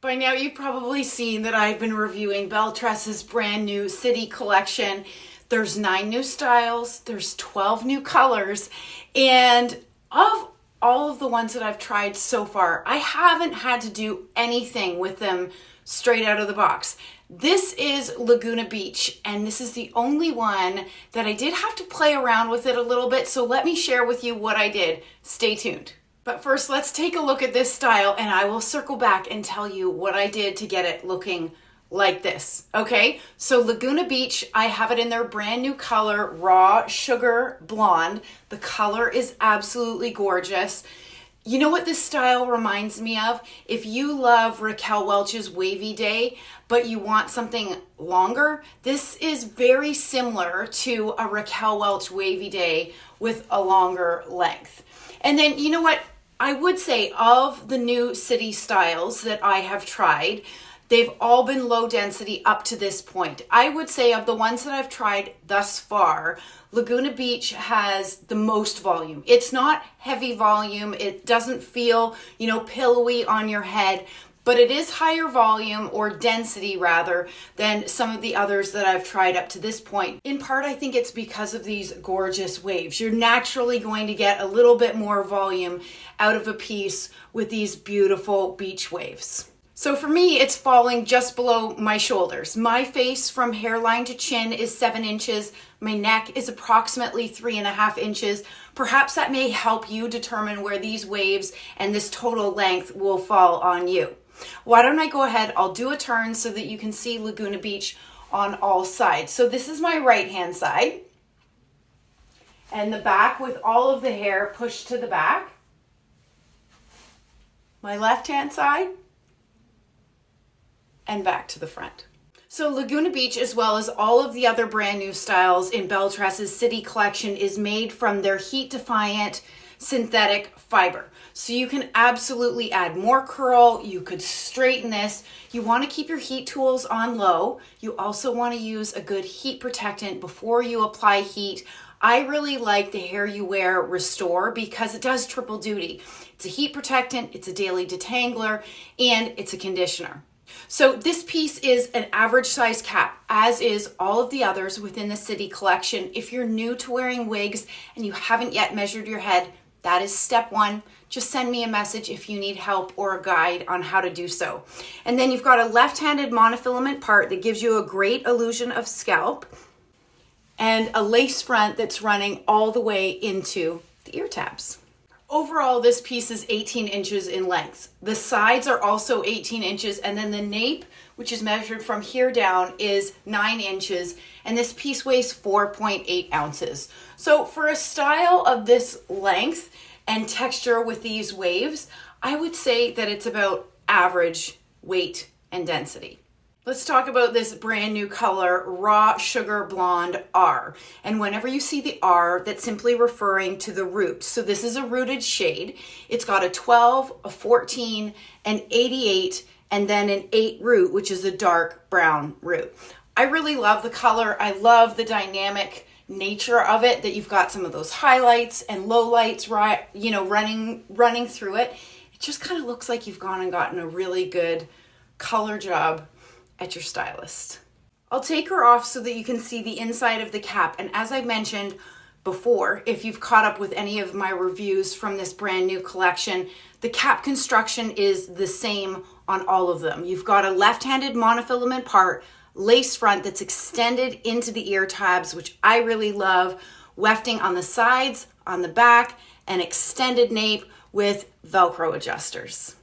By now you've probably seen that I've been reviewing BelleTress's brand new City collection. There's 9 new styles, there's 12 new colors, and of all of the ones that I've tried so far, I haven't had to do anything with them straight out of the box. This is Laguna Beach, and this is the only one that I did have to play around with it a little bit, so let me share with you what I did. Stay tuned. But first, let's take a look at this style, and I will circle back and tell you what I did to get it looking like this, okay? So Laguna Beach, I have it in their brand new color, Raw Sugar Blonde. The color is absolutely gorgeous. You know what this style reminds me of? If you love Raquel Welch's Wavy Day, but you want something longer, this is very similar to a Raquel Welch Wavy Day with a longer length. And then, you know what? I would say of the new City styles that I have tried, they've all been low density up to this point. I would say of the ones that I've tried thus far, Laguna Beach has the most volume. It's not heavy volume. It doesn't feel, pillowy on your head, but it is higher volume, or density rather, than some of the others that I've tried up to this point. In part, I think it's because of these gorgeous waves. You're naturally going to get a little bit more volume out of a piece with these beautiful beach waves. So for me, it's falling just below my shoulders. My face from hairline to chin is 7 inches. My neck is approximately 3.5 inches. Perhaps that may help you determine where these waves and this total length will fall on you. Why don't I go ahead, I'll do a turn so that you can see Laguna Beach on all sides. So this is my right-hand side, and the back with all of the hair pushed to the back. My left-hand side, and back to the front. So Laguna Beach, as well as all of the other brand new styles in BelleTress's City collection, is made from their heat-defiant synthetic fiber. So you can absolutely add more curl, you could straighten this. You want to keep your heat tools on low. You also want to use a good heat protectant before you apply heat. I really like the Hair You Wear Restore because it does triple duty. It's a heat protectant, it's a daily detangler, and it's a conditioner. So this piece is an average size cap, as is all of the others within the City collection. If you're new to wearing wigs and you haven't yet measured your head, that is step 1. Just send me a message if you need help or a guide on how to do so. And then you've got a left-handed monofilament part that gives you a great illusion of scalp, and a lace front that's running all the way into the ear tabs. Overall, this piece is 18 inches in length. The sides are also 18 inches, and then the nape, which is measured from here down, is 9 inches, and this piece weighs 4.8 ounces. So for a style of this length and texture with these waves, I would say that it's about average weight and density. Let's talk about this brand new color, Raw Sugar Blonde R. And whenever you see the R, that's simply referring to the root. So this is a rooted shade. It's got a 12, a 14, an 88, and then an 8 root, which is a dark brown root. I really love the color. I love the dynamic nature of it, that you've got some of those highlights and lowlights, running through it. It just kind of looks like you've gone and gotten a really good color job at your stylist. I'll take her off so that you can see the inside of the cap. And as I mentioned before, if you've caught up with any of my reviews from this brand new collection, the cap construction is the same on all of them. You've got a left-handed monofilament part, lace front that's extended into the ear tabs, which I really love, wefting on the sides, on the back, and extended nape with Velcro adjusters.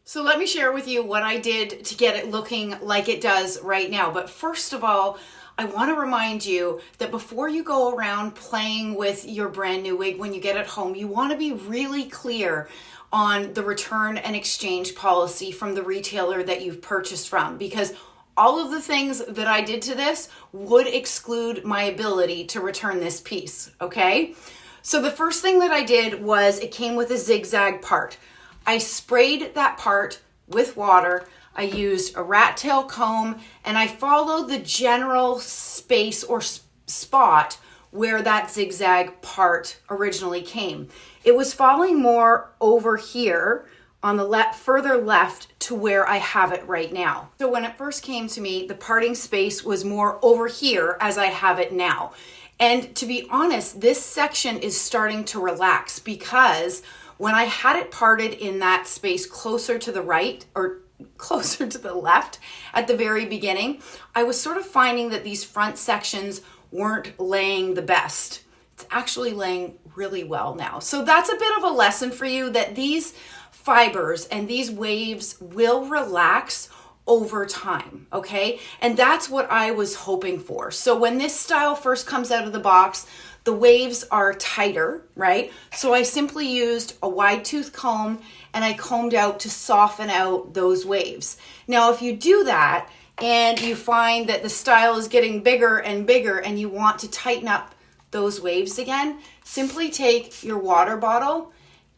So let me share with you what I did to get it looking like it does right now. But first of all, I want to remind you that before you go around playing with your brand new wig when you get it home, you want to be really clear on the return and exchange policy from the retailer that you've purchased from, because all of the things that I did to this would exclude my ability to return this piece, okay? So the first thing that I did was, it came with a zigzag part. I sprayed that part with water. I used a rat tail comb, and I followed the general space or spot where that zigzag part originally came. It was falling more over here on the further left to where I have it right now. So when it first came to me, the parting space was more over here as I have it now. And to be honest, this section is starting to relax because when I had it parted in that space closer to the right or closer to the left at the very beginning, I was sort of finding that these front sections weren't laying the best. It's actually laying really well now. So that's a bit of a lesson for you that these fibers and these waves will relax over time, okay? And that's what I was hoping for. So when this style first comes out of the box, the waves are tighter, right? So I simply used a wide tooth comb and I combed out to soften out those waves. Now, if you do that and you find that the style is getting bigger and bigger and you want to tighten up those waves again, simply take your water bottle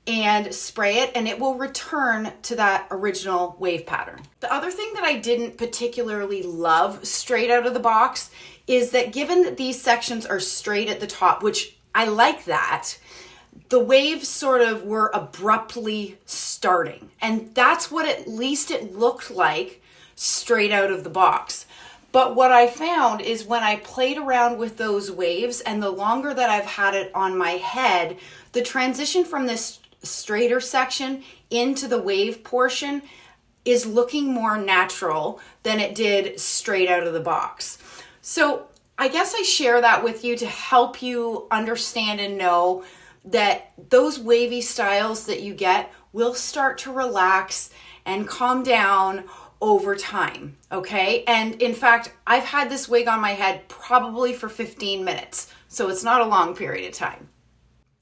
and spray it and it will return to that original wave pattern. The other thing that I didn't particularly love straight out of the box is that given that these sections are straight at the top, which I like that, the waves sort of were abruptly starting. And that's what at least it looked like straight out of the box. But what I found is when I played around with those waves and the longer that I've had it on my head, the transition from this straighter section into the wave portion is looking more natural than it did straight out of the box. So I guess I share that with you to help you understand and know that those wavy styles that you get will start to relax and calm down over time, okay? And in fact, I've had this wig on my head probably for 15 minutes, so it's not a long period of time.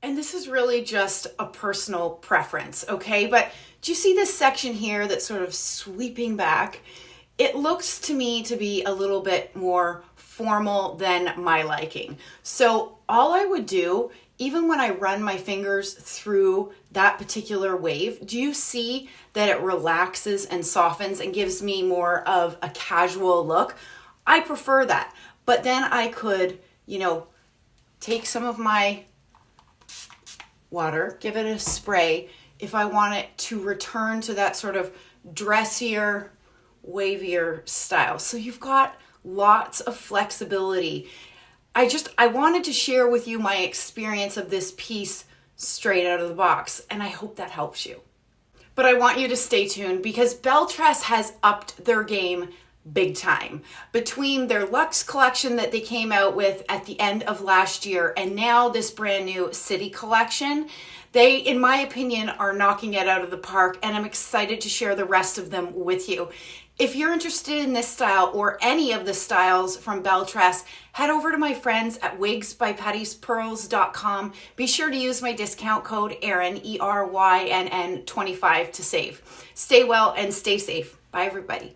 And this is really just a personal preference, okay? But do you see this section here that's sort of sweeping back? It looks to me to be a little bit more formal than my liking. So all I would do, even when I run my fingers through that particular wave, do you see that it relaxes and softens and gives me more of a casual look? I prefer that. But then I could, take some of my water, give it a spray if I want it to return to that sort of dressier, wavier style. So you've got lots of flexibility. I wanted to share with you my experience of this piece straight out of the box, and I hope that helps you. But I want you to stay tuned because BelleTress has upped their game big time. Between their Luxe collection that they came out with at the end of last year and now this brand new City collection, they, in my opinion, are knocking it out of the park, and I'm excited to share the rest of them with you. If you're interested in this style or any of the styles from BelleTress, head over to my friends at wigsbypattispearls.com. Be sure to use my discount code ERYNN, ERYNN 25 to save. Stay well and stay safe. Bye, everybody.